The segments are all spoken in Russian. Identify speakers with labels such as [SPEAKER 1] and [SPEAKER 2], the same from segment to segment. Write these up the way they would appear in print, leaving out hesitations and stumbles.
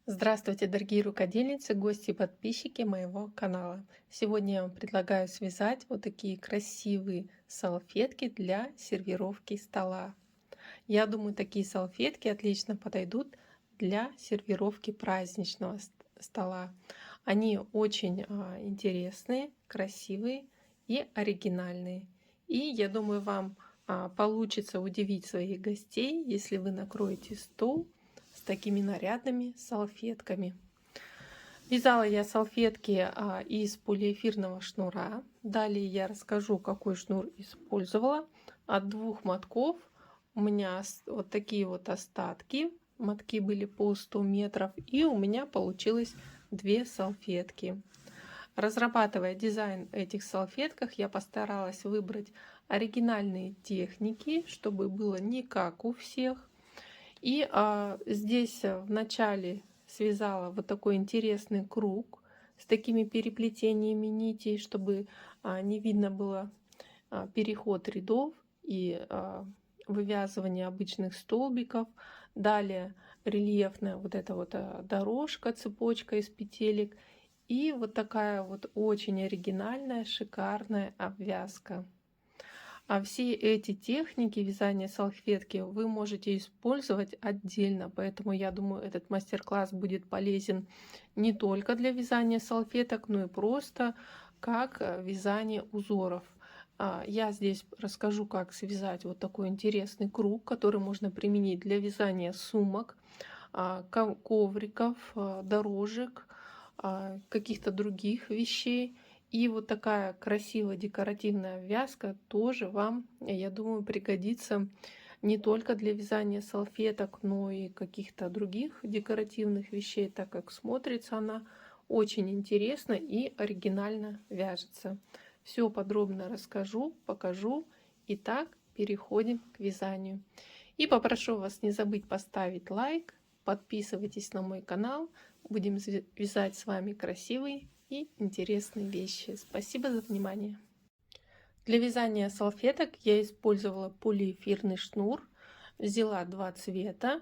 [SPEAKER 1] Здравствуйте, дорогие рукодельницы, гости и подписчики моего канала. Сегодня я вам предлагаю связать вот такие красивые салфетки для сервировки стола. Я думаю, такие салфетки отлично подойдут для сервировки праздничного стола. Они очень интересные, красивые и оригинальные. И я думаю, вам получится удивить своих гостей, если вы накроете стол с такими нарядными салфетками. Вязала я салфетки из полиэфирного шнура. Далее я расскажу, какой шнур использовала. От 2 мотков у меня вот такие вот остатки. Мотки были по 100 метров. И у меня получилось 2 салфетки. Разрабатывая дизайн этих салфетках, я постаралась выбрать оригинальные техники, чтобы было не как у всех. И здесь в начале связала вот такой интересный круг с такими переплетениями нитей, чтобы не видно было переход рядов и вывязывание обычных столбиков. Далее рельефная вот эта вот дорожка, цепочка из петелек. И вот такая вот очень оригинальная, шикарная обвязка. А все эти техники вязания салфетки вы можете использовать отдельно, поэтому я думаю, этот мастер-класс будет полезен не только для вязания салфеток, но и просто как вязание узоров. Я здесь расскажу, как связать вот такой интересный круг, который можно применить для вязания сумок, ковриков, дорожек, каких-то других вещей. И вот такая красивая декоративная вязка тоже вам, я думаю, пригодится не только для вязания салфеток, но и каких-то других декоративных вещей, так как смотрится она очень интересно и оригинально вяжется. Все подробно расскажу, покажу. Итак, переходим к вязанию. И попрошу вас не забыть поставить лайк, подписывайтесь на мой канал. Будем вязать с вами красивые и интересные вещи. Спасибо за внимание. Для вязания салфеток я использовала полиэфирный шнур. Взяла 2 цвета,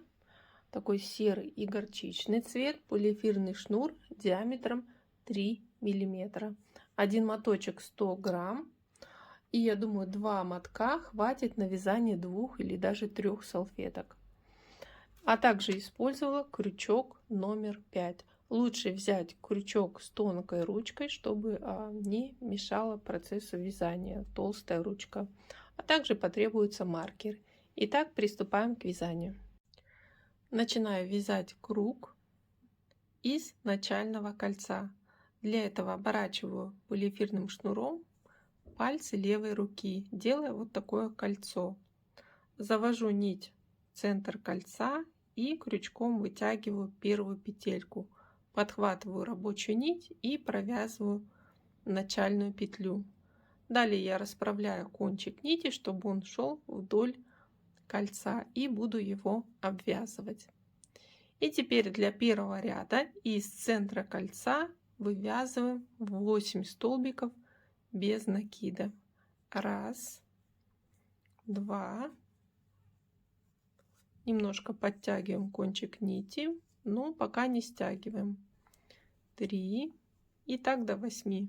[SPEAKER 1] такой серый и горчичный цвет, полиэфирный шнур диаметром 3 миллиметра. Один моточек 100 грамм. И я думаю, 2 мотка хватит на вязание 2 или даже 3 салфеток. А также использовала крючок номер 5. Лучше взять крючок с тонкой ручкой, чтобы не мешало процессу вязания, толстая ручка. А также потребуется маркер. Итак, приступаем к вязанию. Начинаю вязать круг из начального кольца. Для этого оборачиваю полиэфирным шнуром пальцы левой руки, делая вот такое кольцо. Завожу нить в центр кольца и крючком вытягиваю первую петельку. Подхватываю рабочую нить и провязываю начальную петлю. Далее я расправляю кончик нити, чтобы он шел вдоль кольца, и буду его обвязывать. И теперь для первого ряда из центра кольца вывязываем 8 столбиков без накида. 1, 2. Немножко подтягиваем кончик нити, но пока не стягиваем. 3 и так до 8.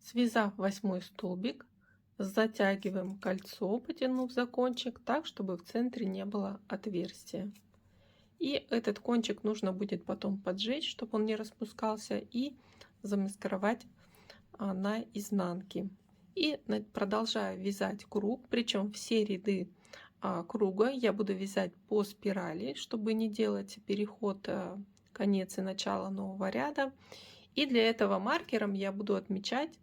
[SPEAKER 1] Связав 8 столбик, затягиваем кольцо, потянув за кончик так, чтобы в центре не было отверстия. И этот кончик нужно будет потом поджечь, чтобы он не распускался, и замаскировать на изнанке. И продолжаю вязать круг, причем все ряды круга я буду вязать по спирали, чтобы не делать переход конец и начало нового ряда. И для этого маркером я буду отмечать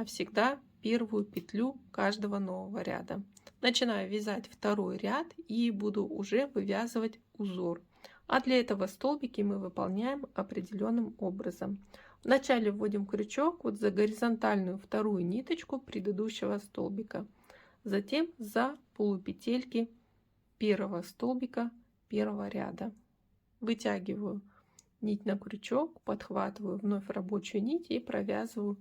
[SPEAKER 1] всегда первую петлю каждого нового ряда. Начинаю вязать второй ряд и буду уже вывязывать узор. А для этого столбики мы выполняем определенным образом. Вначале вводим крючок вот за горизонтальную вторую ниточку предыдущего столбика. Затем за полупетельки первого столбика первого ряда. Вытягиваю нить на крючок, подхватываю вновь рабочую нить и провязываю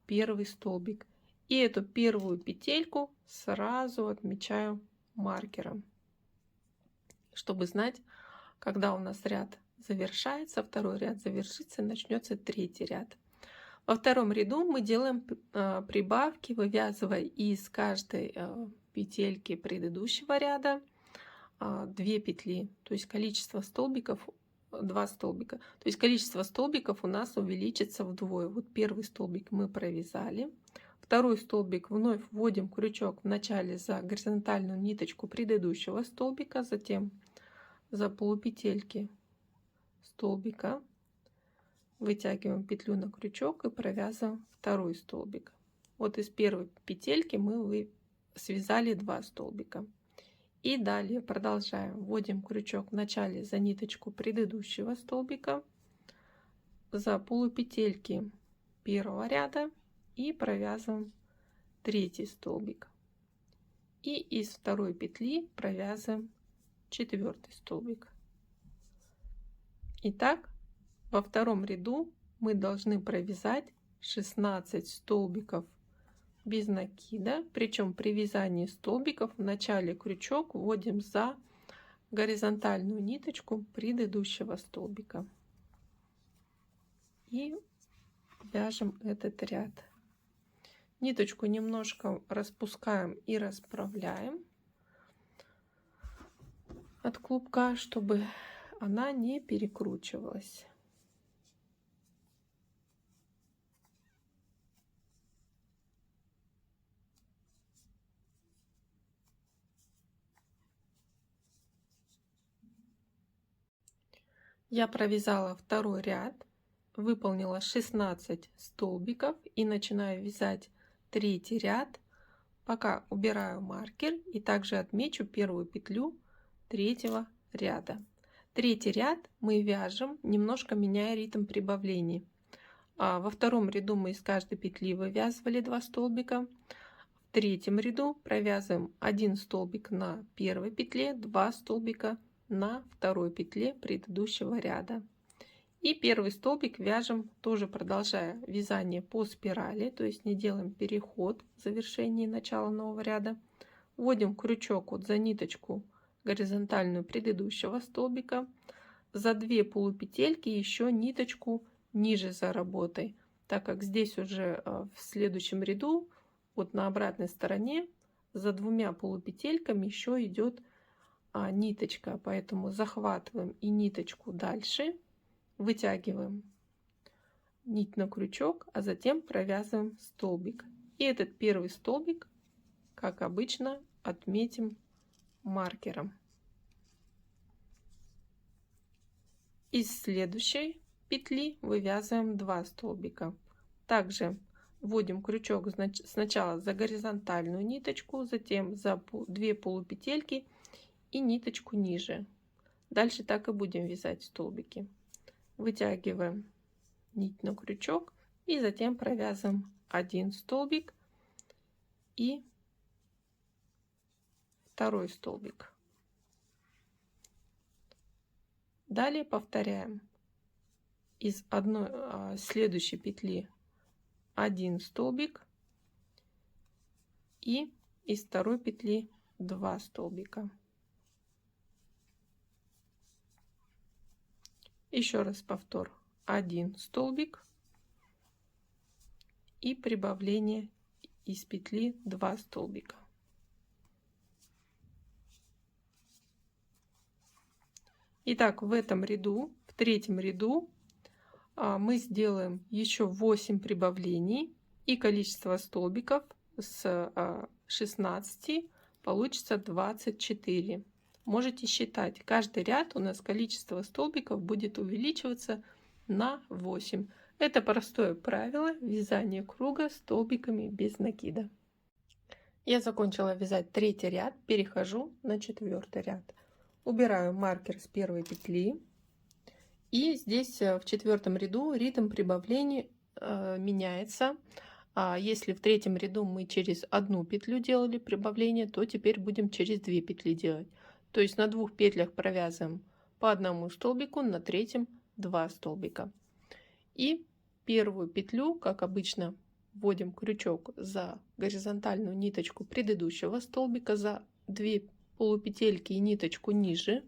[SPEAKER 1] первый столбик. И эту первую петельку сразу отмечаю маркером, чтобы знать, когда у нас ряд завершается, второй ряд завершится, начнется третий ряд. Во втором ряду мы делаем прибавки, вывязывая из каждой петельки предыдущего ряда 2 петли, то есть количество столбиков 2 столбика. То есть количество столбиков у нас увеличится вдвое. Вот первый столбик мы провязали, второй столбик вновь вводим крючок вначале за горизонтальную ниточку предыдущего столбика, затем за полупетельки столбика, вытягиваем петлю на крючок и провязываем второй столбик. Вот из первой петельки мы связали 2 столбика. И далее продолжаем. Вводим крючок вначале за ниточку предыдущего столбика, за полупетельки первого ряда и провязываем третий столбик. И из второй петли провязываем четвертый столбик. Итак, во втором ряду мы должны провязать 16 столбиков без накида, причем при вязании столбиков в начале крючок вводим за горизонтальную ниточку предыдущего столбика и вяжем этот ряд. Ниточку немножко распускаем и расправляем от клубка, чтобы она не перекручивалась. Я провязала второй ряд, выполнила 16 столбиков и начинаю вязать третий ряд, пока убираю маркер, и также отмечу первую петлю третьего ряда. Третий ряд мы вяжем, немножко меняя ритм прибавлений. Во втором ряду мы из каждой петли вывязывали 2 столбика. В третьем ряду провязываем 1 столбик на первой петле, 2 столбика на второй петле предыдущего ряда. И первый столбик вяжем, тоже продолжая вязание по спирали, то есть не делаем переход в завершении начала нового ряда. Вводим крючок вот за ниточку горизонтальную предыдущего столбика, за 2 полупетельки еще ниточку ниже за работой, так как здесь уже в следующем ряду, вот на обратной стороне, за 2 полупетельками еще идет ниточка, поэтому захватываем и ниточку дальше, вытягиваем нить на крючок, а затем провязываем столбик. И этот первый столбик, как обычно, отметим маркером. Из следующей петли вывязываем 2 столбика. Также вводим крючок сначала за горизонтальную ниточку, затем за 2 полупетельки и ниточку ниже. Дальше так и будем вязать столбики. Вытягиваем нить на крючок и затем провязываем 1 столбик и второй столбик. Далее повторяем из следующей петли 1 столбик и из второй петли 2 столбика. Еще раз повтор: 1 столбик и прибавление из петли 2 столбика. Итак, в этом ряду, в третьем ряду, мы сделаем еще 8 прибавлений, и количество столбиков с 16 получится 24. Можете считать, каждый ряд у нас количество столбиков будет увеличиваться на 8. Это простое правило вязания круга столбиками без накида. Я закончила вязать третий ряд, перехожу на четвертый ряд. Убираю маркер с первой петли. И здесь в четвертом ряду ритм прибавлений меняется. Если в третьем ряду мы через одну петлю делали прибавление, то теперь будем через 2 петли делать. То есть на 2 петлях провязываем по 1 столбику, на третьем 2 столбика. И первую петлю, как обычно, вводим крючок за горизонтальную ниточку предыдущего столбика, за 2 полупетельки и ниточку ниже,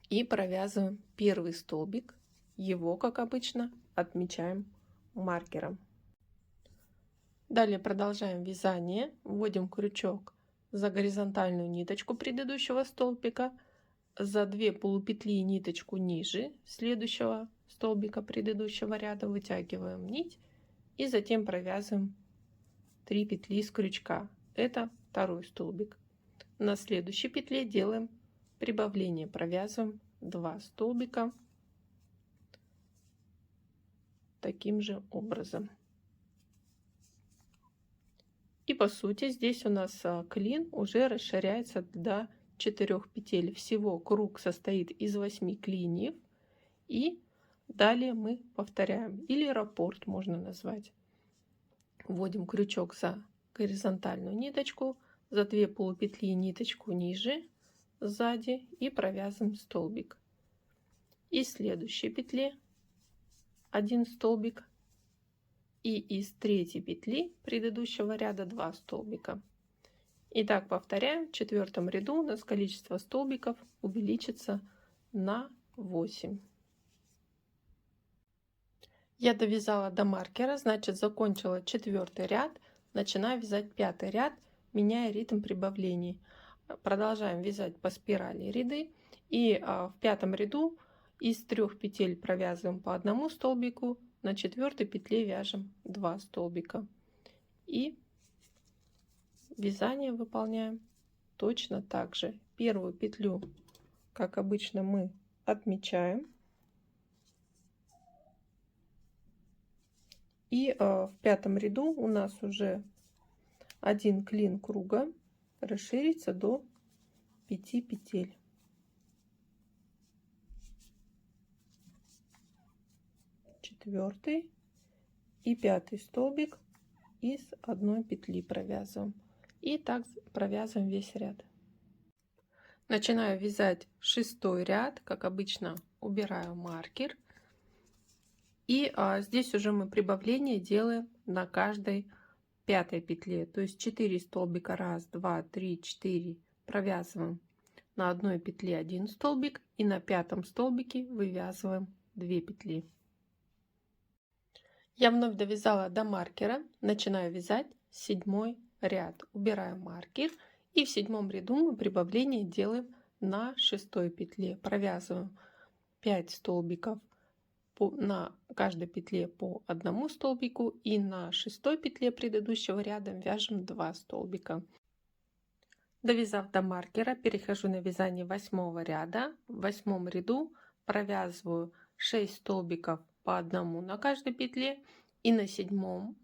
[SPEAKER 1] и провязываем первый столбик. Его, как обычно, отмечаем маркером. Далее продолжаем вязание, вводим крючок за горизонтальную ниточку предыдущего столбика, за 2 полупетли и ниточку ниже следующего столбика предыдущего ряда, вытягиваем нить и затем провязываем 3 петли с крючка. Это второй столбик. На следующей петле делаем прибавление, провязываем 2 столбика таким же образом. И по сути здесь у нас клин уже расширяется до 4 петель. Всего круг состоит из 8 клиньев. И далее мы повторяем, или раппорт можно назвать. Вводим крючок за горизонтальную ниточку, за 2 полупетли ниточку ниже сзади и провязываем столбик. И в следующей петле 1 столбик. И из 3 петли предыдущего ряда 2 столбика. И так повторяем. В 4 ряду у нас количество столбиков увеличится на 8. Я довязала до маркера, значит закончила 4 ряд, начинаю вязать 5 ряд, меняя ритм прибавлений. Продолжаем вязать по спирали ряды, и в 5 ряду из 3 петель провязываем по 1 столбику, на 4 петле вяжем 2 столбика. И вязание выполняем точно так же. Первую петлю, как обычно, мы отмечаем. И в 5 ряду у нас уже 1 клин круга расширится до 5 петель. Четвертый и 5 столбик из 1 петли провязываем. И так провязываем весь ряд. Начинаю вязать 6 ряд, как обычно убираю маркер. И здесь уже мы прибавление делаем на каждой 5 петле. То есть 4 столбика, 1, 2, 3, 4 провязываем на 1 петле 1 столбик. И на 5 столбике вывязываем 2 петли. Я вновь довязала до маркера, начинаю вязать 7 ряд. Убираю маркер, и в 7 ряду мы прибавление делаем на 6 петле. Провязываем 5 столбиков на каждой петле по 1 столбику, и на 6 петле предыдущего ряда вяжем 2 столбика. Довязав до маркера, перехожу на вязание 8 ряда. В 8 ряду провязываю 6 столбиков по 1 на каждой петле, и на 7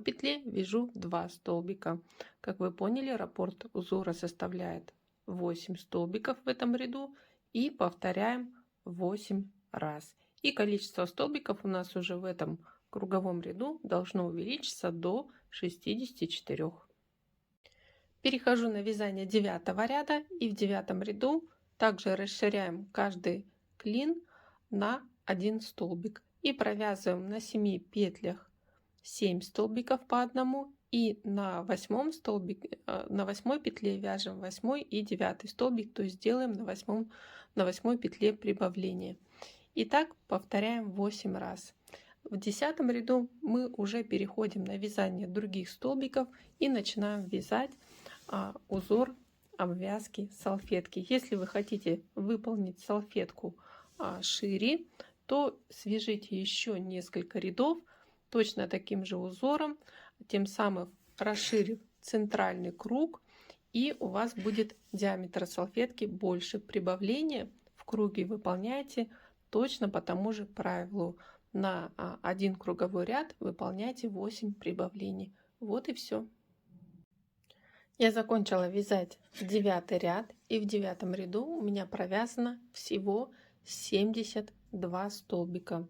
[SPEAKER 1] петле вяжу 2 столбика. Как вы поняли, раппорт узора составляет 8 столбиков в этом ряду, и повторяем 8 раз. И количество столбиков у нас уже в этом круговом ряду должно увеличиться до 64. Перехожу на вязание 9 ряда, и в 9 ряду также расширяем каждый клин на 1 столбик. И провязываем на 7 петлях 7 столбиков по 1, и на 8 петле вяжем 8 и 9 столбик, то есть делаем на 8 петле прибавление. И так повторяем 8 раз. В 10 ряду мы уже переходим на вязание других столбиков и начинаем вязать узор обвязки салфетки. Если вы хотите выполнить салфетку шире, то свяжите еще несколько рядов точно таким же узором, тем самым расширив центральный круг, и у вас будет диаметр салфетки больше. Прибавление в круге выполняйте точно по тому же правилу. На 1 круговой ряд выполняйте 8 прибавлений. Вот и все. Я закончила вязать 9 ряд, и в 9 ряду у меня провязано всего 72 столбика.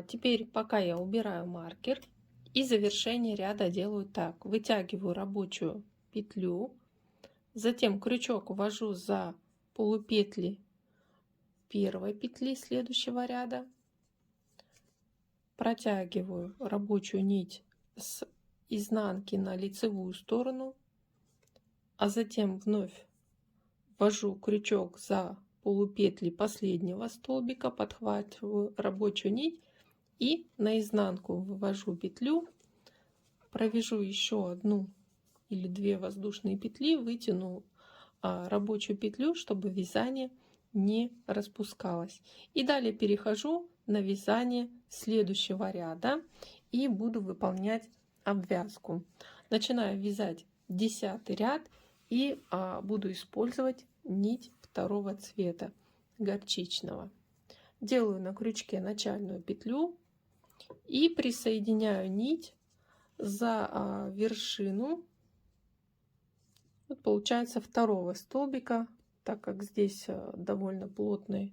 [SPEAKER 1] Теперь, пока я убираю маркер, и завершение ряда делаю так. Вытягиваю рабочую петлю, затем крючок ввожу за полупетли первой петли следующего ряда, протягиваю рабочую нить с изнанки на лицевую сторону, а затем вновь ввожу крючок за полупетли последнего столбика, подхватываю рабочую нить и наизнанку вывожу петлю, провяжу еще одну или две воздушные петли, вытяну рабочую петлю, чтобы вязание не распускалось. И далее перехожу на вязание следующего ряда и буду выполнять обвязку. Начинаю вязать 10 ряд и буду использовать нить второго цвета, горчичного. Делаю на крючке начальную петлю и присоединяю нить за вершину, вот получается, второго столбика, так как здесь довольно плотное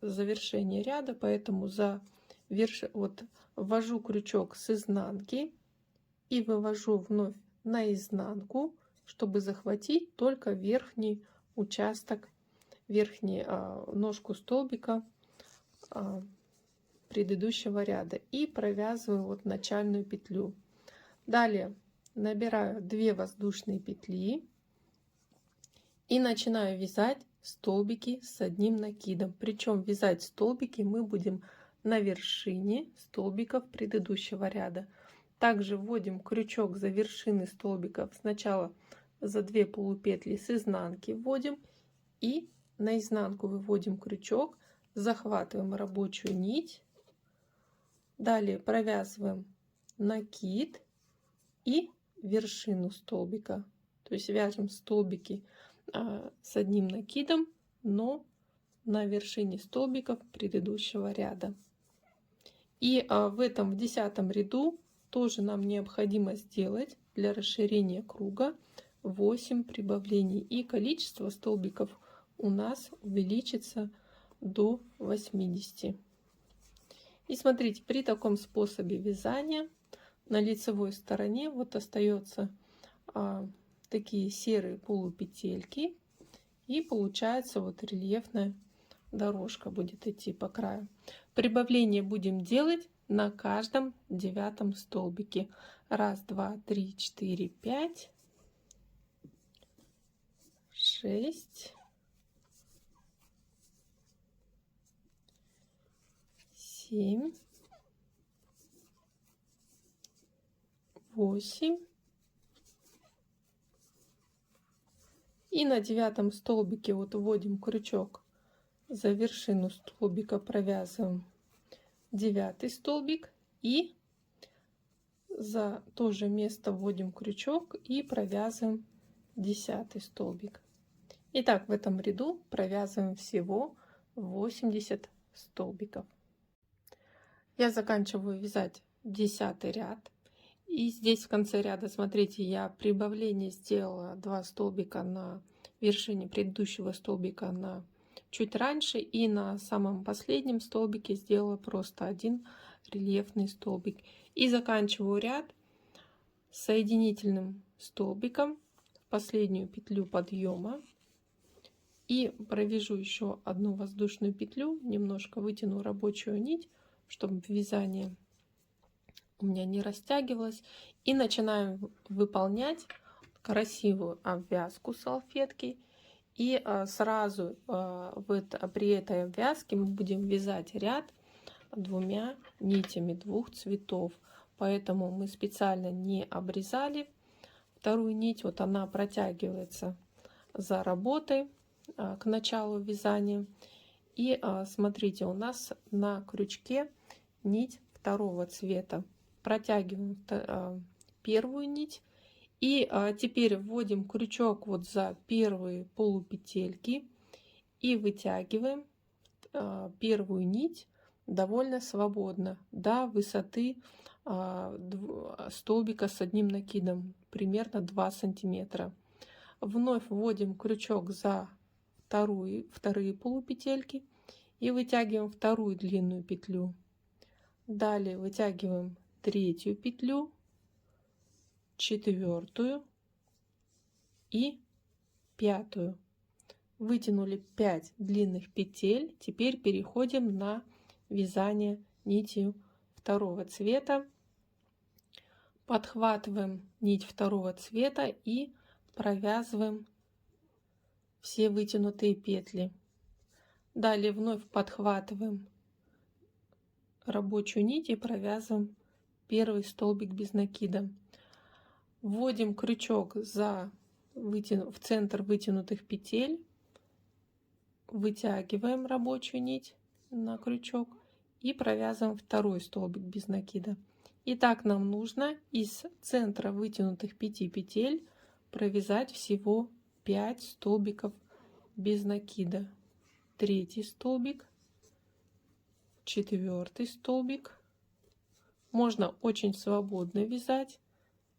[SPEAKER 1] завершение ряда, поэтому вот ввожу крючок с изнанки и вывожу вновь на изнанку, чтобы захватить только верхний участок, верхнюю ножку столбика предыдущего ряда, и провязываю вот начальную петлю. Далее набираю 2 воздушные петли и начинаю вязать столбики с одним накидом. Причем вязать столбики мы будем на вершине столбиков предыдущего ряда. Также вводим крючок за вершины столбиков. Сначала за 2 полупетли с изнанки вводим и на изнанку выводим крючок, захватываем рабочую нить, далее провязываем накид и вершину столбика. То есть вяжем столбики с одним накидом, но на вершине столбиков предыдущего ряда. И в 10 ряду тоже нам необходимо сделать для расширения круга 8 прибавлений, и количество столбиков у нас увеличится до 80. И смотрите, при таком способе вязания на лицевой стороне вот остается такие серые полупетельки, и получается вот рельефная дорожка будет идти по краю. Прибавление будем делать на каждом 9 столбике. 1, 2, 3, 4, 5, 6, 7, 8. И на 9 столбике вот вводим крючок за вершину столбика, провязываем 9 столбик и за то же место вводим крючок и провязываем 10 столбик. Итак, в этом ряду провязываем всего 80 столбиков. Я заканчиваю вязать 10 ряд. И здесь в конце ряда, смотрите, я прибавление сделала 2 столбика на вершине предыдущего столбика на чуть раньше, и на самом последнем столбике сделала просто один рельефный столбик. И заканчиваю ряд соединительным столбиком в последнюю петлю подъема и провяжу еще одну воздушную петлю, немножко вытяну рабочую нить, чтобы вязание у меня не растягивалось, и начинаем выполнять красивую обвязку салфетки. И сразу при этой обвязке мы будем вязать ряд 2 нитями 2 цветов, поэтому мы специально не обрезали вторую нить, вот она протягивается за работой к началу вязания. И смотрите, у нас на крючке нить второго цвета. Протягиваем первую нить и теперь вводим крючок вот за первые полупетельки и вытягиваем первую нить довольно свободно до высоты столбика с одним накидом, примерно 2 сантиметра. Вновь вводим крючок за вторые полупетельки и вытягиваем вторую длинную петлю. Далее вытягиваем 3-ю петлю, 4-ю и 5-ю. Вытянули 5 длинных петель. Теперь переходим на вязание нитью второго цвета, подхватываем нить второго цвета и провязываем все вытянутые петли. Далее вновь подхватываем рабочую нить и провязываем первый столбик без накида. Вводим крючок в центр вытянутых петель, вытягиваем рабочую нить на крючок и провязываем второй столбик без накида. И так нам нужно из центра вытянутых 5 петель провязать всего 5 столбиков без накида. Третий столбик, четвертый столбик. Можно очень свободно вязать.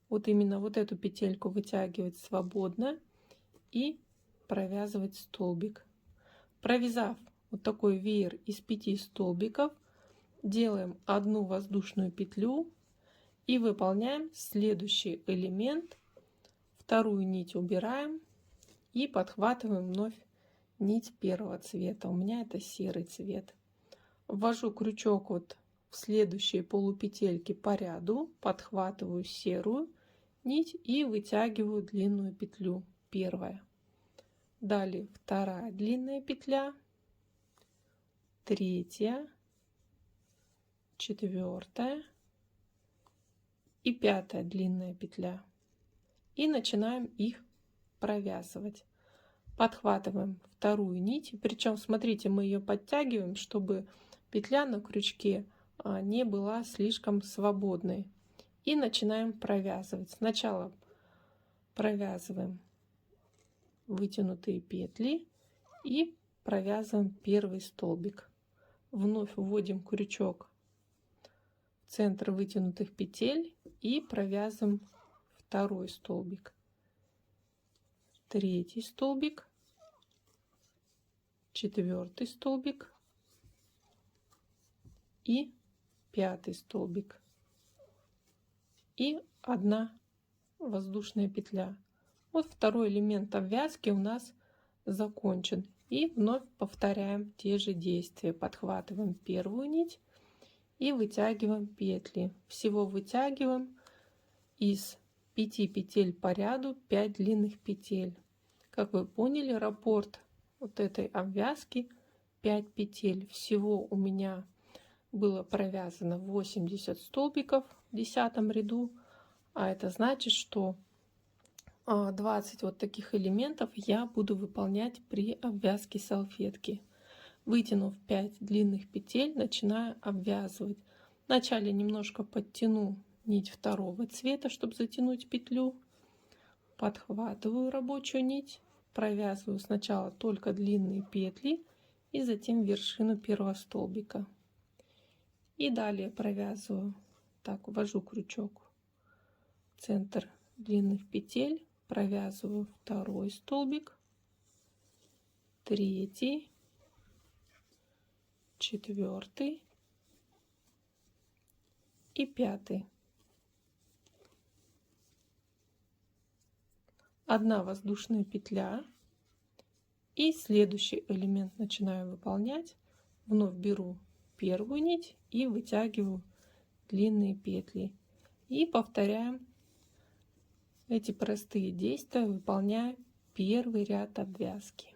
[SPEAKER 1] Вот именно вот эту петельку вытягивать свободно и провязывать столбик. Провязав вот такой веер из 5 столбиков, делаем одну воздушную петлю и выполняем следующий элемент. Вторую нить убираем и подхватываем вновь нить первого цвета. У меня это серый цвет. Ввожу крючок вот в следующие полупетельки по ряду, подхватываю серую нить и вытягиваю длинную петлю. Первая. Далее вторая длинная петля, третья, четвертая и пятая длинная петля. И начинаем их провязывать. Подхватываем вторую нить, причем смотрите, мы ее подтягиваем, чтобы петля на крючке не была слишком свободной. И начинаем провязывать. Сначала провязываем вытянутые петли и провязываем первый столбик. Вновь вводим крючок в центр вытянутых петель и провязываем второй столбик, третий столбик, четвертый столбик и пятый столбик. И одна воздушная петля. Вот второй элемент обвязки у нас закончен. И вновь повторяем те же действия. Подхватываем первую нить и вытягиваем петли. Всего вытягиваем из 5 петель по ряду 5 длинных петель. Как вы поняли, раппорт вот этой обвязки 5 петель. Всего у меня было провязано 80 столбиков в 10 ряду, а это значит, что 20 вот таких элементов я буду выполнять при обвязке салфетки. Вытянув 5 длинных петель, начинаю обвязывать. Вначале немножко подтяну нить второго цвета, чтобы затянуть петлю. Подхватываю рабочую нить, провязываю сначала только длинные петли и затем вершину первого столбика. И далее провязываю, так, ввожу крючок в центр длинных петель, провязываю второй столбик, третий, четвертый и пятый. Одна воздушная петля. И следующий элемент начинаю выполнять. Вновь беру первую нить и вытягиваю длинные петли. И повторяем эти простые действия, выполняя первый ряд обвязки.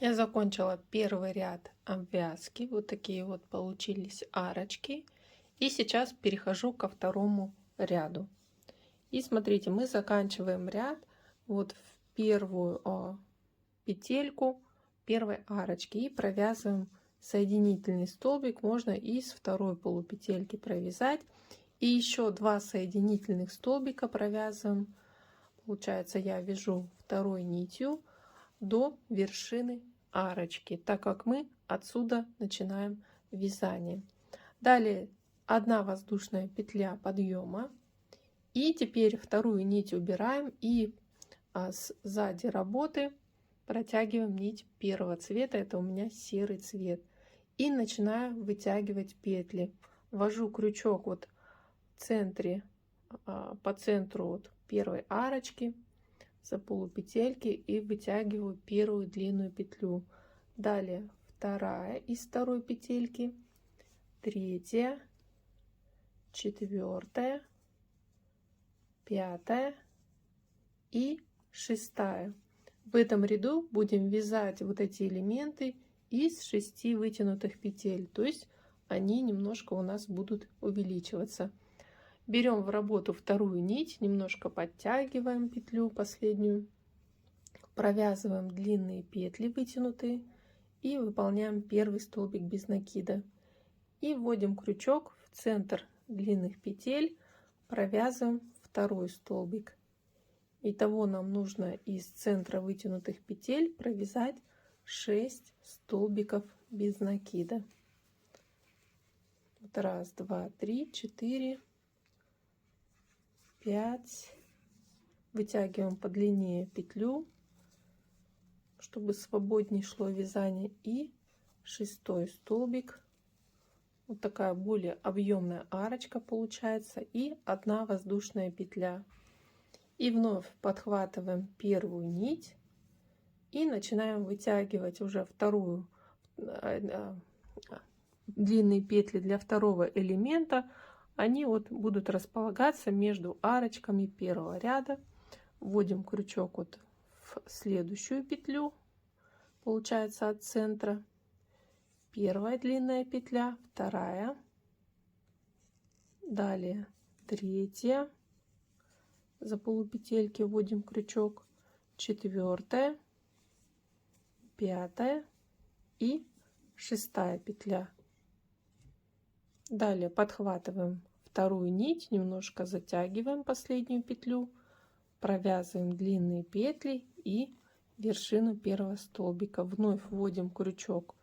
[SPEAKER 1] Я закончила первый ряд обвязки. Вот такие вот получились арочки. И сейчас перехожу ко второму ряду. И смотрите, мы заканчиваем ряд вот в первую петельку первой арочки и провязываем соединительный столбик. Можно из второй полупетельки провязать. И еще 2 соединительных столбика провязываем. Получается, я вяжу второй нитью до вершины арочки, так как мы отсюда начинаем вязание. Далее 1 воздушная петля подъема И теперь вторую нить убираем и сзади работы протягиваем нить первого цвета, это у меня серый цвет. И начинаю вытягивать петли. Ввожу крючок вот в центре, по центру вот первой арочки за полупетельки и вытягиваю первую длинную петлю. Далее вторая из второй петельки, третья, четвертая, пятая и шестая. В этом ряду будем вязать вот эти элементы из 6 вытянутых петель, то есть они немножко у нас будут увеличиваться. Берем в работу вторую нить, немножко подтягиваем петлю последнюю, провязываем длинные петли вытянутые и выполняем первый столбик без накида. И вводим крючок в центр длинных петель, провязываем второй столбик. Итого нам нужно из центра вытянутых петель провязать 6 столбиков без накида. Вот раз, два, три, 4, 5. Вытягиваем подлиннее петлю, чтобы свободнее шло вязание. И 6-й столбик. Вот такая более объемная арочка получается. И 1 воздушная петля. И вновь подхватываем первую нить и начинаем вытягивать уже вторую, длинные петли для второго элемента. Они вот будут располагаться между арочками первого ряда. Вводим крючок вот в следующую петлю, получается от центра. Первая длинная петля, вторая, далее третья. За полупетельки вводим крючок, 4-я, 5-я и 6-я петля. Далее подхватываем вторую нить, немножко затягиваем последнюю петлю, провязываем длинные петли и вершину первого столбика. Вновь вводим крючок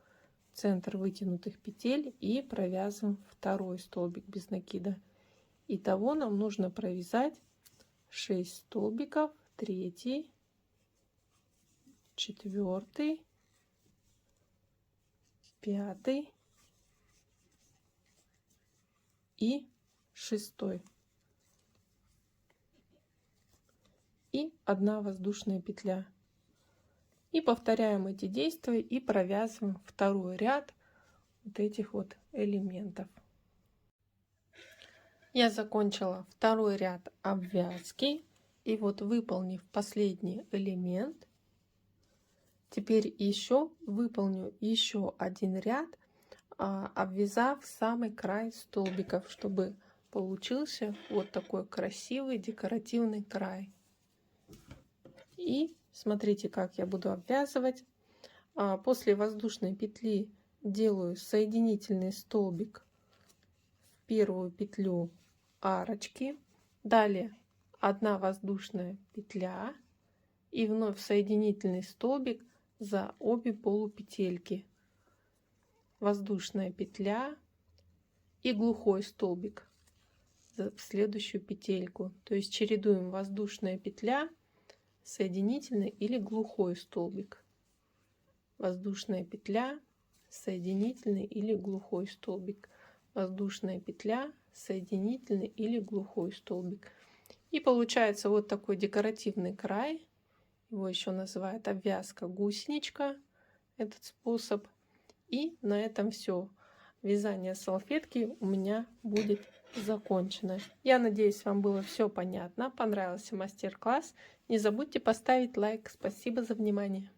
[SPEAKER 1] в центр вытянутых петель и провязываем второй столбик без накида. Итого нам нужно провязать 6 столбиков, 3, 4, 5 и 6. И 1 воздушная петля. И повторяем эти действия и провязываем второй ряд вот этих вот элементов. Я закончила второй ряд обвязки. И вот, выполнив последний элемент, теперь еще выполню еще один ряд, обвязав самый край столбиков, чтобы получился вот такой красивый декоративный край. И смотрите, как я буду обвязывать. После воздушной петли делаю соединительный столбик в первую петлю арочки, далее 1 воздушная петля и вновь соединительный столбик за обе полупетельки, воздушная петля и глухой столбик в следующую петельку. То есть чередуем воздушная петля, соединительный или глухой столбик, воздушная петля, соединительный или глухой столбик, воздушная петля, соединительный или глухой столбик. И получается вот такой декоративный край. Его еще называют обвязка гусеничка, этот способ. И на этом все. Вязание салфетки у меня будет закончено. Я надеюсь, вам было все понятно. Понравился мастер-класс. Не забудьте поставить лайк. Спасибо за внимание.